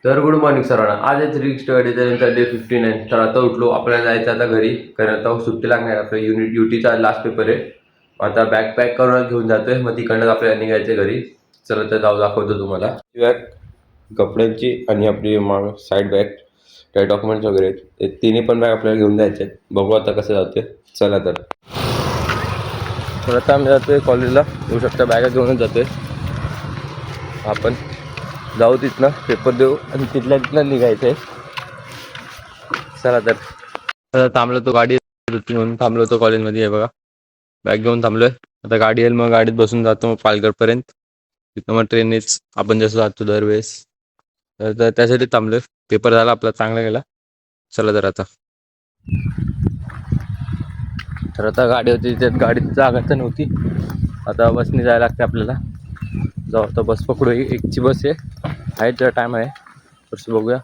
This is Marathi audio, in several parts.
तर गुड मॉर्निंग सर्वांना. आज आहे 3 स्टडी त्यानंतर डे 59. तर आता उठलो, आपल्याला जायचं आता घरी, कारण आता सुट्टी लागणार. आपल्या युटीचा लास्ट पेपर आहे. आता बॅग पॅक करून घेऊन जातोय, मग तिकडनं आपल्याला निघायचं घरी. चला तर जाऊ, दाखवतो तुम्हाला. बॅग कपड्यांची आणि आपली साईड बॅग, काही डॉक्युमेंट्स वगैरे आहेत. ते तिन्ही पण बॅग आपल्याला घेऊन जायचे आहेत. बघू आता कसं जाते. चला तर आता आम्ही जातोय कॉलेजला. येऊ शकता, बॅगा घेऊनच जातोय आपण. जाऊ तिथनं, पेपर देऊ आणि तिथलं निघायचं आहे. चला तर थांबलो तो, गाडी म्हणून थांबलो तो कॉलेजमध्ये. आहे बघा, बॅग घेऊन थांबलोय. आता गाडी येईल, मग गाडीत बसून जातो मग पालघरपर्यंत. तिथं मग ट्रेननेच आपण जसं जातो दरवेळेस. तर त्यासाठी थांबलोय. पेपर झाला आपला, चांगला गेला. चला तर आता गाडी होती, त्यात गाडीत जागा तर नव्हती. आता बसने जायला लागते आपल्याला. जाऊ आता, बस पकडू. एकची बस आहे जरा टाईम आहे, तसं बघूया.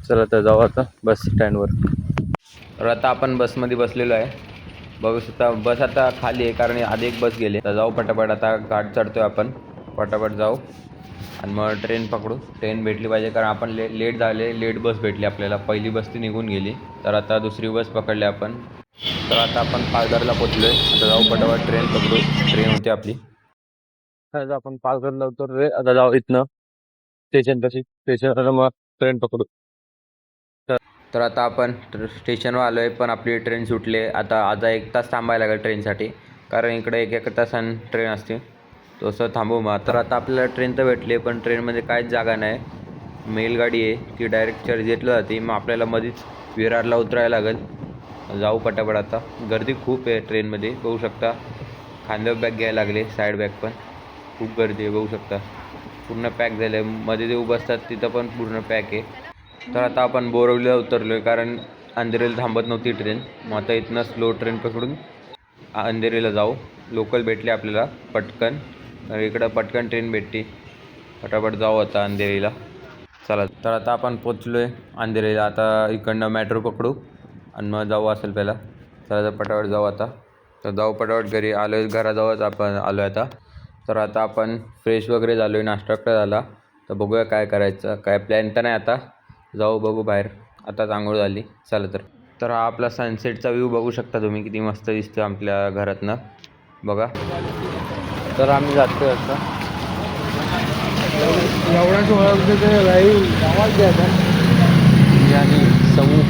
चला तर जाऊ आता बस स्टँडवर. तर आता आपण बसमध्ये बसलेलो आहे. बघू शकता, बस आता खाली आहे कारण आधी एक बस गेली. तर जाऊ पटापट, आता गाडी चढतोय आपण. पटापट जाऊ आणि मग ट्रेन पकडू. ट्रेन भेटली पाहिजे कारण आपण लेट झाले. लेट बस भेटली आपल्याला, पहिली बस ती निघून गेली. तर आता दुसरी बस पकडली आपण. तर आता आपण पालघरला पोचलो आहे. आता जाऊ पटापट, ट्रेन पकडू. ट्रेन होती आपली. आता आपण पालघरला उतरलोय. आता जाऊ इथनं स्टेशनला, मग ट्रेन पकडू. तर आता आपण स्टेशनवर आलो आहे, पण आपली ट्रेन सुटली आहे. आता 1 तास थांबायला लागेल ट्रेनसाठी, कारण इकडे 1 तासाने ट्रेन असते. तसं थांबू मग. तर आता आपल्याला ट्रेन तर भेटली आहे, पण ट्रेनमध्ये काहीच जागा नाही. मेलगाडी आहे, ती डायरेक्ट चर्चगेटला जाते. मग आपल्याला मध्येच विरारला उतरायला लागेल. जाऊ पटापट. आता गर्दी खूप आहे ट्रेनमध्ये, बघू शकता. खांद्यावर बॅग घ्यायला लागले, साईड बॅग पण खूप गर्दी आहे, बघू शकता. पूर्ण पॅक झालं आहे. मध्ये जे उभं असतात तिथं पण पूर्ण पॅक आहे. तर आता आपण बोरवलीला उतरलो आहे, कारण अंधेरीला थांबत नव्हती ट्रेन. मग आता इथनं स्लो ट्रेन पकडून अंधेरीला जाऊ. लोकल भेटले आपल्याला पटकन, इकडं पटकन ट्रेन भेटते. पटापट जाऊ आता अंधेरीला. चला तर आता आपण पोचलो आहे अंधेरीला. आता इकडनं मेट्रो पकडू आणि मग जाऊ असेल पहिला. चला तर पटापट जाऊ आता. तर जाऊ पटापट घरी. आलो आहे, घराजवळच आपण आलो आहे आता. तर आता आपण फ्रेश वगैरे झालो आहे, नाश्ता झाला. तर बघूया काय करायचं, काय प्लॅन तर नाही. आता जाऊ, बघू बाहेर. आता आंघोळ झाली. चला तर हा आपला सनसेटचा व्ह्यू बघू शकता तुम्ही, किती मस्त दिसतो आपल्या घरातनं, बघा. तर आम्ही जातो आता. आणि समूह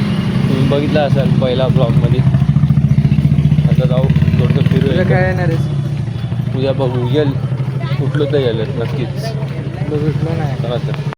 तुम्ही बघितला असाल पहिला ब्लॉगमध्ये. आता जाऊ थोडंसं फिरूया. काय येणार आहे उद्या बघू, येईल कुठलं तर येईल नक्कीच. बघितलं नाही. चला तर.